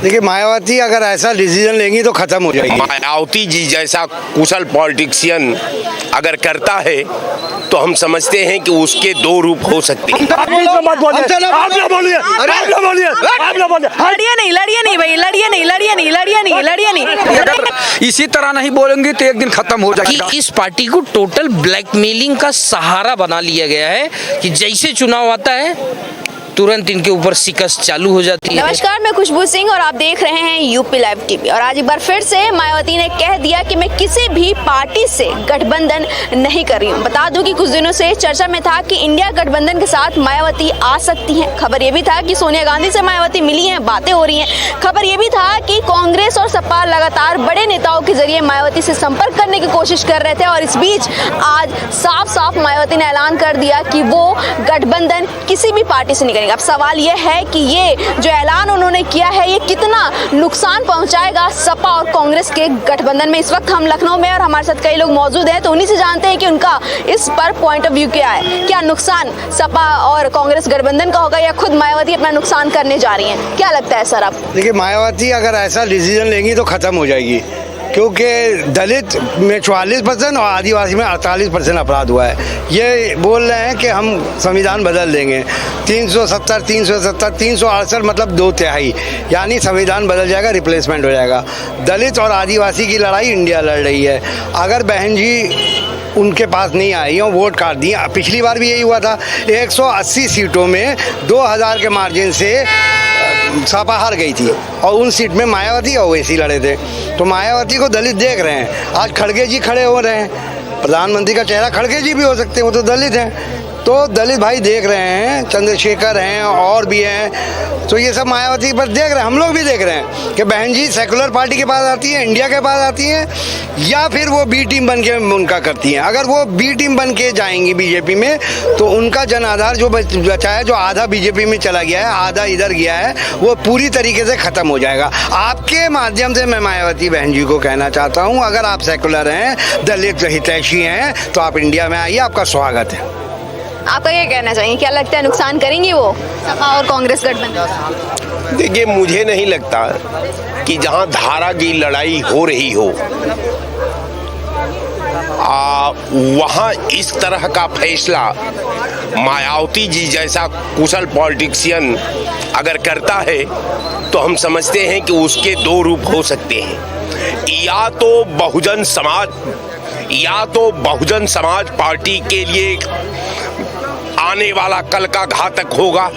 देखिए, मायावती अगर ऐसा डिसीजन लेंगी तो खत्म हो जाएगी। मायावती जी जैसा कुशल पॉलिटिशियन अगर करता है तो हम समझते हैं कि उसके दो रूप हो सकते हैं। लड़िए नहीं। इसी तरह नहीं बोलेंगे तो एक दिन खत्म हो जाएगा। इस पार्टी को टोटल ब्लैकमेलिंग का सहारा बना लिया गया है कि जैसे चुनाव आता है तुरंत इनके ऊपर शिकस्त चालू हो जाती है। नमस्कार, मैं खुशबू सिंह और आप देख रहे हैं यूपी लाइव टीवी। और आज एक बार फिर से मायावती ने कह दिया कि मैं किसी भी पार्टी से गठबंधन नहीं कर रही हूँ। बता दूं कि कुछ दिनों से चर्चा में था कि इंडिया गठबंधन के साथ मायावती आ सकती हैं। खबर ये भी था कि सोनिया गांधी से मायावती मिली हैं, बातें हो रही हैं। खबर ये भी था कि कांग्रेस और सपा लगातार बड़े नेताओं के जरिए मायावती से संपर्क करने की कोशिश कर रहे थे। और इस बीच आज साफ साफ मायावती ने ऐलान कर दिया कि वो गठबंधन किसी भी पार्टी से नहीं करेंगे। अब सवाल यह है कि ये जो ऐलान उन्होंने किया है ये कितना नुकसान पहुंचाएगा सपा और कांग्रेस के गठबंधन में। इस वक्त हम लखनऊ में और हमारे साथ कई लोग मौजूद हैं, तो उन्हीं से जानते हैं कि उनका इस पर पॉइंट ऑफ व्यू क्या है। क्या नुकसान सपा और कांग्रेस गठबंधन का होगा या खुद मायावती अपना नुकसान करने जा रही हैं? क्या लगता है सर आप? देखिए, मायावती अगर ऐसा डिसीजन लेंगी तो खत्म हो जाएगी, क्योंकि दलित में 44% और आदिवासी में 48% अपराध हुआ है। ये बोल रहे हैं कि हम संविधान बदल देंगे, 370, 368 मतलब 2/3, यानी संविधान बदल जाएगा, रिप्लेसमेंट हो जाएगा। दलित और आदिवासी की लड़ाई इंडिया लड़ रही है। अगर बहन जी उनके पास नहीं आई और वोट काट दिए, पिछली बार भी यही हुआ था, 180 सीटों में 2000 के मार्जिन से सपा हार गई थी और उन सीट में मायावती और ओवैसी लड़े थे। तो मायावती को दलित देख रहे हैं। आज खड़गे जी खड़े हो रहे हैं, प्रधानमंत्री का चेहरा खड़गे जी भी हो सकते हैं, वो तो दलित हैं। तो दलित भाई देख रहे हैं, चंद्रशेखर हैं और भी हैं, तो ये सब मायावती पर देख रहे हैं। हम लोग भी देख रहे हैं कि बहन जी सेकुलर पार्टी के पास आती है, इंडिया के पास आती हैं, या फिर वो बी टीम बन के उनका करती हैं। अगर वो बी टीम बन के जाएंगी बीजेपी में तो उनका जन आधार जो बचा है, जो आधा बीजेपी में चला गया है, आधा इधर गया है, वो पूरी तरीके से ख़त्म हो जाएगा। आपके माध्यम से मैं मायावती बहन जी को कहना चाहता हूँ, अगर आप सेकुलर हैं, दलित हितैषी हैं, तो आप इंडिया में आइए, आपका स्वागत है। आपका क्या कहना चाहिए? क्या लगता है नुकसान करेंगी वो सपा और कांग्रेस गठबंधन? देखिए, मुझे नहीं लगता कि जहां धारा की लड़ाई हो रही हो वहां इस तरह का फैसला मायावती जी जैसा कुशल पॉलिटिशियन अगर करता है तो हम समझते हैं कि उसके दो रूप हो सकते हैं। या तो बहुजन समाज पार्टी के लिए आने वाला कल का घातक होगा,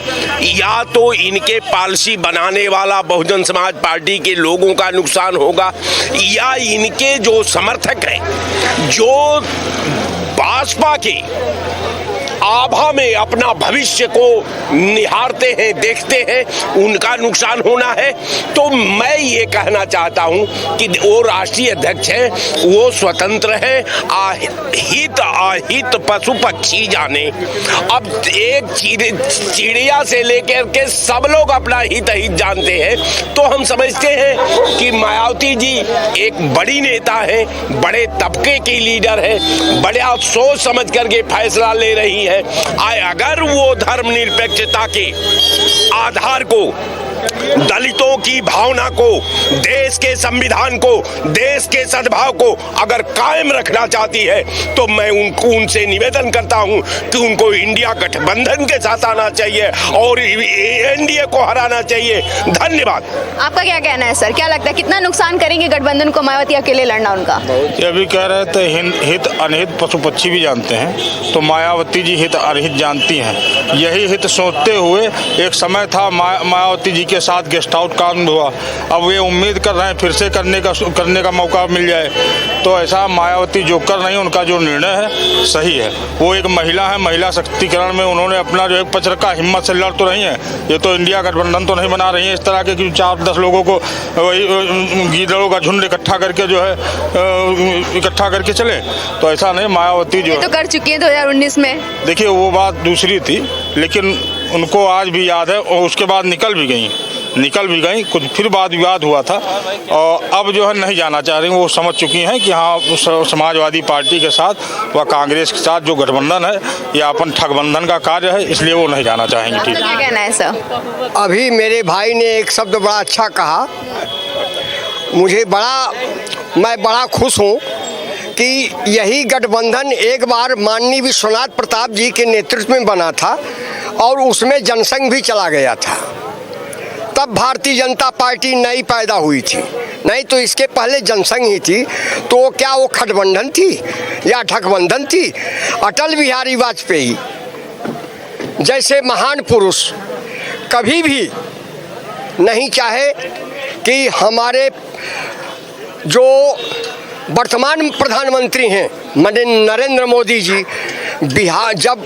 या तो इनके पॉलिसी बनाने वाला बहुजन समाज पार्टी के लोगों का नुकसान होगा, या इनके जो समर्थक हैं, जो भाजपा के आभा में अपना भविष्य को निहारते हैं, देखते हैं, उनका नुकसान होना है। तो मैं ये कहना चाहता हूं कि वो राष्ट्रीय अध्यक्ष हैं, वो स्वतंत्र हैं, अहित पशु पक्षी जाने। अब एक चिड़िया से लेकर के सब लोग अपना हित जानते हैं। तो हम समझते हैं कि मायावती जी एक बड़ी नेता है, बड़े तबके की लीडर है, बड़ा सोच समझ करके फैसला ले रही है। अगर वो धर्मनिरपेक्षता के आधार को, दलितों की भावना को, देश के संविधान को, देश के सद्भाव को अगर कायम रखना चाहती है तो मैं उनसे निवेदन करता हूं कि उनको इंडिया गठबंधन के साथ आना चाहिए और एनडीए को हराना चाहिए। धन्यवाद। आपका क्या कहना है सर? क्या लगता है कितना नुकसान करेंगे गठबंधन को मायावती अकेले लड़ना उनका? ये भी कह रहे थे हित अनहित पशु पक्षी भी जानते हैं, तो मायावती जी हित अनहित जानती हैं। यही हित सोचते हुए एक समय था मायावती जी के साथ गेस्ट हाउस काम हुआ। अब वे उम्मीद कर रहे हैं फिर से करने का मौका मिल जाए। तो ऐसा मायावती जो कर रही है, उनका जो निर्णय है सही है। वो एक महिला है, महिला शक्तिकरण में उन्होंने अपना जो है पच रखा, हिम्मत से लड़ तो रही है। ये तो इंडिया गठबंधन तो नहीं बना रही है इस तरह के 4-10 लोगों को गीदड़ों का झुंड इकट्ठा करके जो है इकट्ठा करके चले। तो ऐसा नहीं, मायावती जो तो कर चुकी है 2019 में। देखिए, वो बात दूसरी थी, लेकिन उनको आज भी याद है और उसके बाद निकल भी गई। निकल भी गई, कुछ फिर वाद विवाद हुआ था और अब जो है नहीं जाना चाह रही। वो समझ चुकी हैं कि हाँ समाजवादी पार्टी के साथ व कांग्रेस के साथ जो गठबंधन है यह अपन ठगबंधन का कार्य है, इसलिए वो नहीं जाना चाहेंगे। ठीक क्या कहना है सर? अभी मेरे भाई ने एक शब्द बड़ा अच्छा कहा, मैं बड़ा खुश हूँ कि यही गठबंधन एक बार माननीय विश्वनाथ प्रताप जी के नेतृत्व में बना था और उसमें जनसंघ भी चला गया था। तब भारतीय जनता पार्टी नई पैदा हुई थी, नहीं तो इसके पहले जनसंघ ही थी। तो क्या वो गठबंधन थी या ठगबंधन थी? अटल बिहारी वाजपेयी जैसे महान पुरुष कभी भी नहीं चाहे कि हमारे जो वर्तमान प्रधानमंत्री हैं नरेंद्र मोदी जी बिहार जब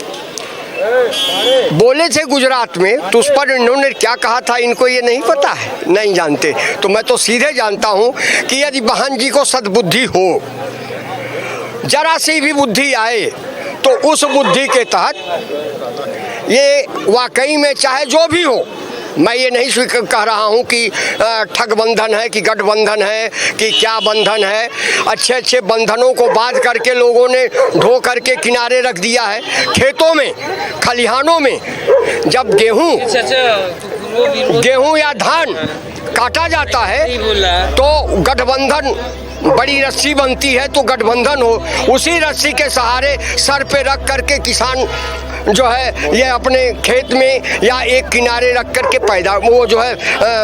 बोले थे गुजरात में तो उस पर इन्होंने क्या कहा था इनको ये नहीं पता है, नहीं जानते। तो मैं तो सीधे जानता हूँ कि यदि बहन जी को सद्बुद्धि हो, जरा सी भी बुद्धि आए तो उस बुद्धि के तहत ये वाकई में चाहे जो भी हो, मैं ये नहीं स्वीकार कह रहा हूँ कि ठगबंधन है कि गठबंधन है कि क्या बंधन है। अच्छे अच्छे बंधनों को बांध करके लोगों ने ढो करके किनारे रख दिया है। खेतों में खलिहानों में जब गेहूं या धान काटा जाता है तो गठबंधन बड़ी रस्सी बनती है, तो गठबंधन हो, उसी रस्सी के सहारे सर पे रख करके किसान जो है ये अपने खेत में या एक किनारे रख करके वो जो है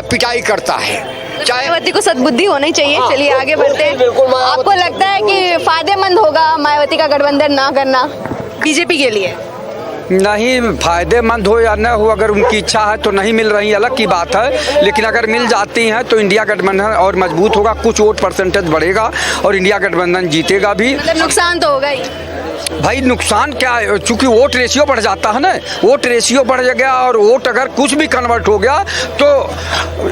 पिटाई करता है। मायावती को सद्बुद्धि होनी चाहिए। चलिए आगे बढ़ते हैं। आपको लगता है कि फायदेमंद होगा मायावती का गठबंधन ना करना बीजेपी के लिए? नहीं, फायदेमंद हो या न हो, अगर उनकी इच्छा है तो नहीं मिल रही अलग की बात है, लेकिन अगर मिल जाती हैं तो इंडिया गठबंधन और मजबूत होगा, कुछ वोट परसेंटेज बढ़ेगा और इंडिया गठबंधन जीतेगा भी। मतलब नुकसान तो होगा ही भाई। नुकसान क्या है, चूंकि वोट रेशियो बढ़ जाता है ना, वोट रेशियो बढ़ गया और वोट अगर कुछ भी कन्वर्ट हो गया तो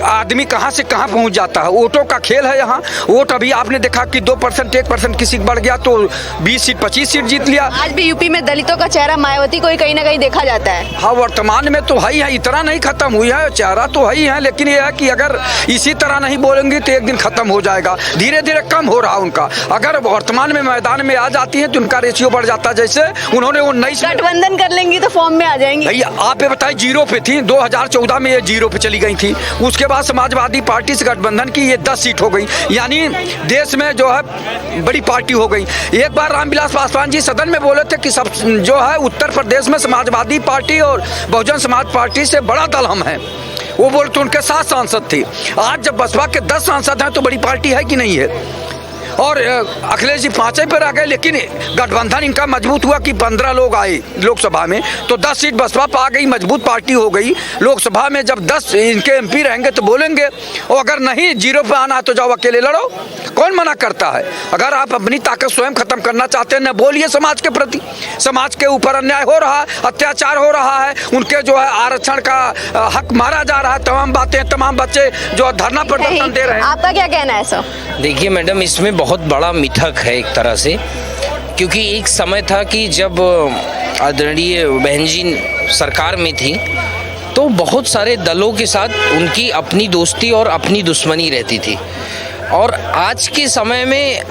आदमी कहां से कहां पहुंच जाता है। वोटों का खेल है यहाँ। वोट अभी आपने देखा कि 2% 1% किसी बढ़ गया तो 20 सीट 25 सीट जीत लिया। आज भी यूपी में दलितों का चेहरा मायावती को ही कहीं ना कहीं देखा जाता है। हाँ, वर्तमान में तो है ही है, इतना नहीं खत्म हुई है, चेहरा तो है ही है, लेकिन यह है कि अगर इसी तरह नहीं बोलेंगे तो एक दिन खत्म हो जाएगा। धीरे धीरे कम हो रहा उनका। अगर वर्तमान में मैदान में आ जाती है तो उनका रेशियो बढ़ जाता, जैसे उन्होंने वो नई गठबंधन कर लेंगी तो फॉर्म में आ जाएंगी। भैया आप ये बताइए, 0 पे थी 2014 में, ये 0 पे चली गई थी। उसके बाद समाजवादी पार्टी से गठबंधन की ये 10 सीट हो गई, यानी देश में जो है बड़ी पार्टी हो गई। एक बार रामविलास पासवान जी सदन में बोले थे कि सब जो है उत्तर प्रदेश में समाजवादी पार्टी और बहुजन समाज पार्टी से बड़ा दल हम हैं। वो बोलते उनके 7 सांसद थे। आज जब बसपा के 10 सांसद हैं तो बड़ी पार्टी है कि नहीं है? और अखिलेश जी 5 पर आ गए, लेकिन गठबंधन इनका मजबूत हुआ कि 15 लोग आए लोकसभा में, तो 10 सीट बसपा पा गई, मजबूत पार्टी हो गई। लोकसभा में जब 10 इनके एमपी रहेंगे तो बोलेंगे, और अगर नहीं 0 पे आना तो जाओ अकेले लड़ो, कौन मना करता है? अगर आप अपनी ताकत स्वयं खत्म करना चाहते हैं, न बोलिए समाज के प्रति। समाज के ऊपर अन्याय हो रहा है, अत्याचार हो रहा है, उनके जो है आरक्षण का हक मारा जा रहा है, तमाम बातें, तमाम बच्चे जो धरना प्रदर्शन दे रहे हैं। आपका क्या कहना है सर? देखिए मैडम, इसमें बहुत बड़ा मिथक है एक तरह से, क्योंकि एक समय था कि जब आदरणीय बहन जी सरकार में थी तो बहुत सारे दलों के साथ उनकी अपनी दोस्ती और अपनी दुश्मनी रहती थी। और आज के समय में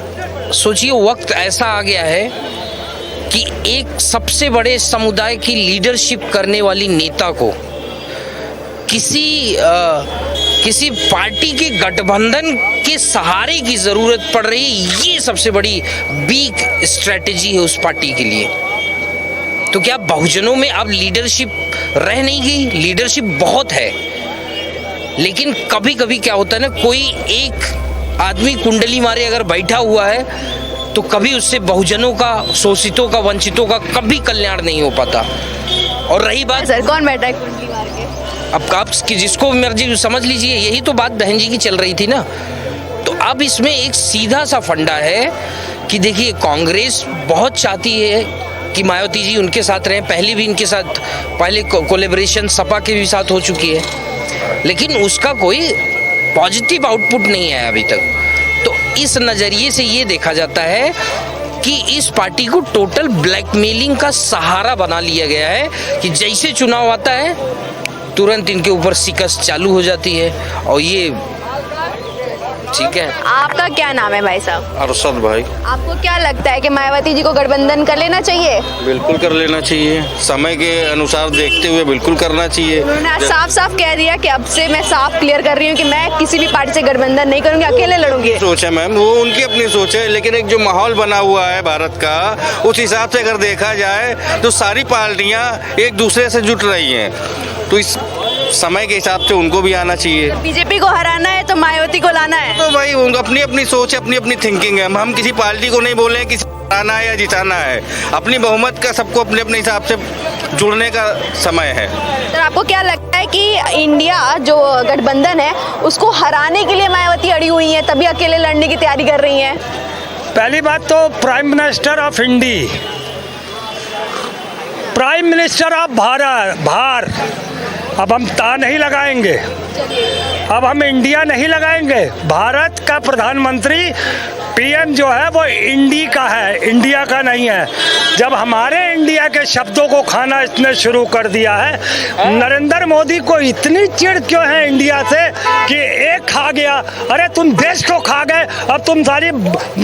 सोचिए, वक्त ऐसा आ गया है कि एक सबसे बड़े समुदाय की लीडरशिप करने वाली नेता को किसी पार्टी के गठबंधन के सहारे की जरूरत पड़ रही है। ये सबसे बड़ी वीक स्ट्रेटेजी है उस पार्टी के लिए। तो क्या बहुजनों में अब लीडरशिप रह नहीं गई? लीडरशिप बहुत है, लेकिन कभी कभी क्या होता है ना, कोई एक आदमी कुंडली मारे अगर बैठा हुआ है तो कभी उससे बहुजनों का, शोषितों का, वंचितों का कभी कल्याण नहीं हो पाता। और रही बात सर, कौन बैठा है कुंडली मार के? अब आप जिसको मर्जी समझ लीजिए, यही तो बात बहन जी की चल रही थी ना। तो अब इसमें एक सीधा सा फंडा है कि देखिए, कांग्रेस बहुत चाहती है कि मायावती जी उनके साथ रहें। पहले भी इनके साथ कोलैबोरेशन सपा के भी साथ हो चुकी है, लेकिन उसका कोई पॉजिटिव आउटपुट नहीं आया अभी तक। तो इस नज़रिए से ये देखा जाता है कि इस पार्टी को टोटल ब्लैकमेलिंग का सहारा बना लिया गया है कि जैसे चुनाव आता है तुरंत इनके ऊपर शिकस्त चालू हो जाती है और ये ठीक है। आपका क्या नाम है भाई साहब? अरशद भाई। आपको क्या लगता है कि मायावती जी को गठबंधन कर लेना चाहिए? बिल्कुल कर लेना चाहिए, समय के अनुसार देखते हुए बिल्कुल करना चाहिए। उन्होंने आज साफ साफ कह दिया कि अब से मैं साफ क्लियर कर रही हूँ कि मैं किसी भी पार्टी से गठबंधन नहीं करूंगी, अकेले लड़ूंगी। सोच है मैम, वो उनकी अपनी सोच है, लेकिन एक जो माहौल बना हुआ है भारत का, उस हिसाब से अगर देखा जाए तो सारी पार्टियां एक दूसरे से जुट रही हैं, तो इस समय के हिसाब से उनको भी आना चाहिए। बीजेपी को हराना है तो मायावती को लाना है। तो भाई अपनी अपनी सोच है, अपनी अपनी थिंकिंग है। हम किसी पार्टी को नहीं बोले किसी हराना है या जिताना है, अपनी बहुमत का सबको अपने अपने हिसाब से जुड़ने का समय है। सर आपको क्या लगता है कि इंडिया जो गठबंधन है उसको हराने के लिए मायावती अड़ी हुई है, तभी अकेले लड़ने की तैयारी कर रही है? पहली बात तो prime minister of India, prime minister of Bharat, अब हम ता नहीं लगाएंगे, अब हम इंडिया नहीं लगाएंगे। भारत का प्रधानमंत्री पीएम जो है वो इंडी का है, इंडिया का नहीं है। जब हमारे इंडिया के शब्दों को खाना इसने शुरू कर दिया है, नरेंद्र मोदी को इतनी चिढ़ क्यों है इंडिया से कि एक खा गया, अरे तुम देश को खा गए, अब तुम सारी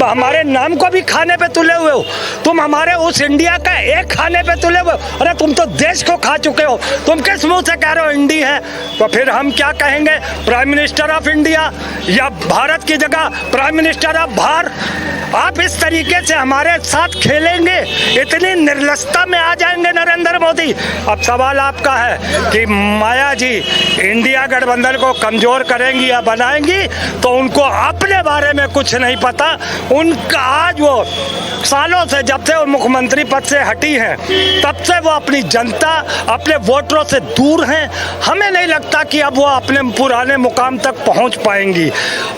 हमारे नाम को भी खाने पे तुले हुए हो, तुम हमारे उस इंडिया का एक खाने पे तुले हुए हो, अरे तुम तो देश को खा चुके हो, तुम किस मुंह से कह रहे हो इंडी है? तो फिर हम क्या कहेंगे, प्राइम मिनिस्टर ऑफ इंडिया या भारत की जगह प्राइम मिनिस्टर ऑफ भारत? आप इस तरीके से हमारे साथ खेलेंगे, इतनी निर्लजता में आ जाएंगे नरेंद्र मोदी। अब सवाल आपका है कि माया जी इंडिया गठबंधन को कमजोर करेंगी या बनाएंगी, तो उनको अपने बारे में कुछ नहीं पता। उनका आज वो सालों से, जब से वो मुख्यमंत्री पद से हटी हैं, तब से वो अपनी जनता, अपने वोटरों से दूर हैं। हमें नहीं लगता कि अब वो अपने पुराने मुकाम तक पहुंच पाएंगी।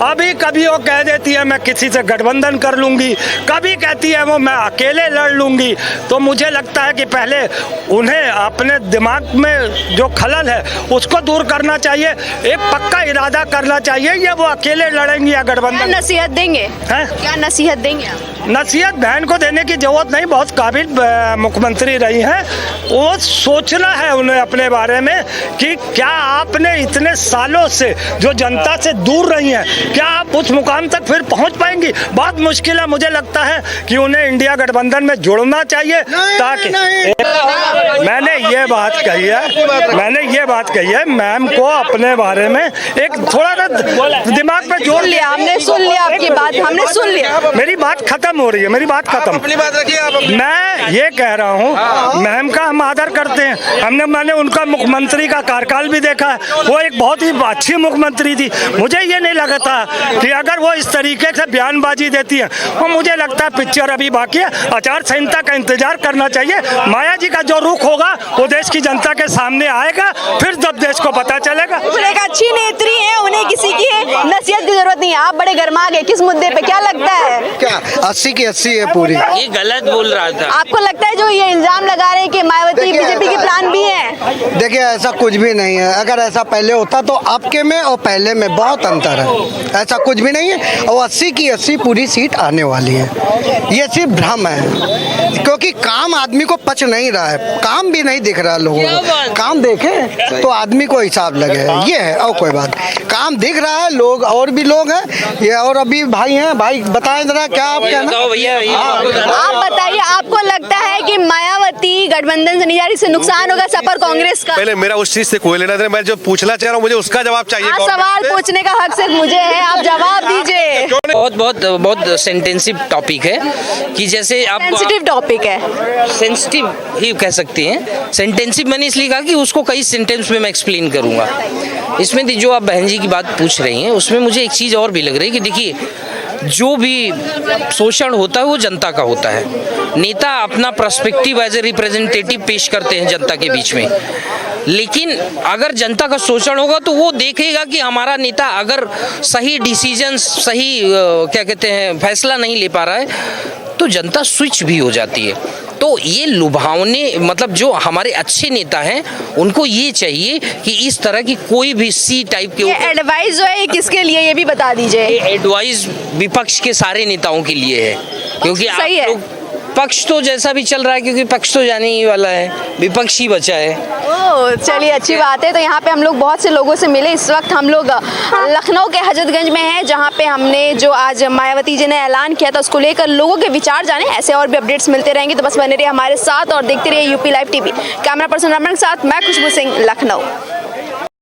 अभी कभी वो कह देती है मैं किसी से गठबंधन कर लूंगी, कभी कहती है वो मैं अकेले लड़ लूंगी। तो मुझे लगता है कि पहले उन्हें अपने दिमाग में जो खलल है उसको दूर करना चाहिए, एक पक्का इरादा करना चाहिए, ये वो अकेले लड़ेंगी या गठबंधन। नसीहत देंगे? क्या नसीहत देंगे आप? नसीहत बहन को देने की जरूरत नहीं, बहुत काबिल मुख्यमंत्री रही हैं, वो सोचना है उन्हें अपने बारे में कि क्या आपने इतने सालों से जो जनता से दूर रही हैं, क्या आप उस मुकाम तक फिर पहुंच पाएंगी? बहुत मुश्किल है। मुझे लगता है कि उन्हें इंडिया गठबंधन में जुड़ना चाहिए, ताकि मैंने ये बात कही है, मैम को अपने बारे में एक थोड़ा सा दिमाग पे जोड़ लिया। हमने सुन लिया आपकी बात, हमने सुन लिया। मेरी बात खत्म हो रही है, मेरी बात खत्म। अपनी बात रखिए आप। मैं ये कह रहा हूँ, मैम का हम आदर करते हैं, मैंने उनका मुख्यमंत्री का कार्यकाल भी देखा है, वो एक बहुत ही अच्छी मुख्यमंत्री थी। मुझे ये नहीं लगा था कि अगर वो इस तरीके से बयानबाजी देती है, वो मुझे लगता है पिक्चर अभी बाकी है, आचार संहिता का इंतजार करना चाहिए। माया जी का जो रुख होगा वो देश की जनता के सामने आएगा, फिर जब देश को पता चलेगा। एक अच्छी नेत्री है, उन्हें किसी की नसीहत की जरूरत नहीं है। आप बड़े गर्मा गए किस मुद्दे पे, क्या लगता है? क्या 80 की 80 है पूरी? ये गलत बोल रहा था। आपको लगता है जो ये इल्जाम लगा रहे हैं कि मायावती बीजेपी के प्लान भी है? देखिए ऐसा कुछ भी नहीं है। अगर ऐसा पहले होता तो आपके में और पहले में बहुत अंतर है, ऐसा कुछ भी नहीं है। और 80 की 80 पूरी सीट आने वाली है, ये सिर्फ भ्रम है, क्योंकि काम आदमी को पच नहीं रहा है, काम भी नहीं दिख रहा लोगों को। काम देखे तो आदमी को हिसाब लगे, ये है। और कोई बात, काम दिख रहा है, लोग और भी लोग हैं ये, और अभी भाई हैं, भाई बताएं जरा क्या आप कहना। आप बताइए, आपको लगता है कि मायावती गठबंधन से नहीं जा रही, इससे नुकसान होगा सपा और कांग्रेस का? पहले मेरा उस चीज से कोई लेना देना, मैं जो पूछना चाह रहा हूँ मुझे उसका जवाब चाहिए। सवाल पूछने का हक सिर्फ मुझे है, आप जवाब दीजिए। बहुत सेंटेंसिव टॉपिक है कि जैसे आप सेंसिटिव टॉपिक है, सेंसिटिव ही कह सकते हैं। सेंटेंसिव मैंने इसलिए कहा कि उसको कई सेंटेंस में मैं एक्सप्लेन करूंगा। इसमें जो आप बहन जी की बात पूछ रही हैं उसमें मुझे एक चीज़ और भी लग रही है कि देखिए, जो भी शोषण होता है वो जनता का होता है। नेता अपना पर्सपेक्टिव एज ए रिप्रेजेंटेटिव पेश करते हैं जनता के बीच में, लेकिन अगर जनता का शोषण होगा तो वो देखेगा कि हमारा नेता अगर सही डिसीजन, सही क्या कहते हैं फैसला नहीं ले पा रहा है, तो जनता स्विच भी हो जाती है। तो ये लुभावने, मतलब जो हमारे अच्छे नेता हैं उनको ये चाहिए कि इस तरह की कोई भी सी टाइप के एडवाइस जो है ये किसके लिए, ये भी बता दीजिए। एडवाइस विपक्ष के सारे नेताओं के लिए है, क्योंकि सही है। पक्ष तो जैसा भी चल रहा है, क्योंकि पक्ष तो जाने ही वाला है, विपक्ष ही बचा है। ओह, चलिए अच्छी बात है। तो यहाँ पे हम लोग बहुत से लोगों से मिले। इस वक्त हम लोग लखनऊ के हजरतगंज में हैं, जहाँ पे हमने जो आज मायावती जी ने ऐलान किया था उसको लेकर लोगों के विचार जाने। ऐसे और भी अपडेट्स मिलते रहेंगे, तो बस बने रहिए हमारे साथ और देखते रहिए UP live TV. Camera person Raman के साथ मैं खुशबू सिंह, लखनऊ।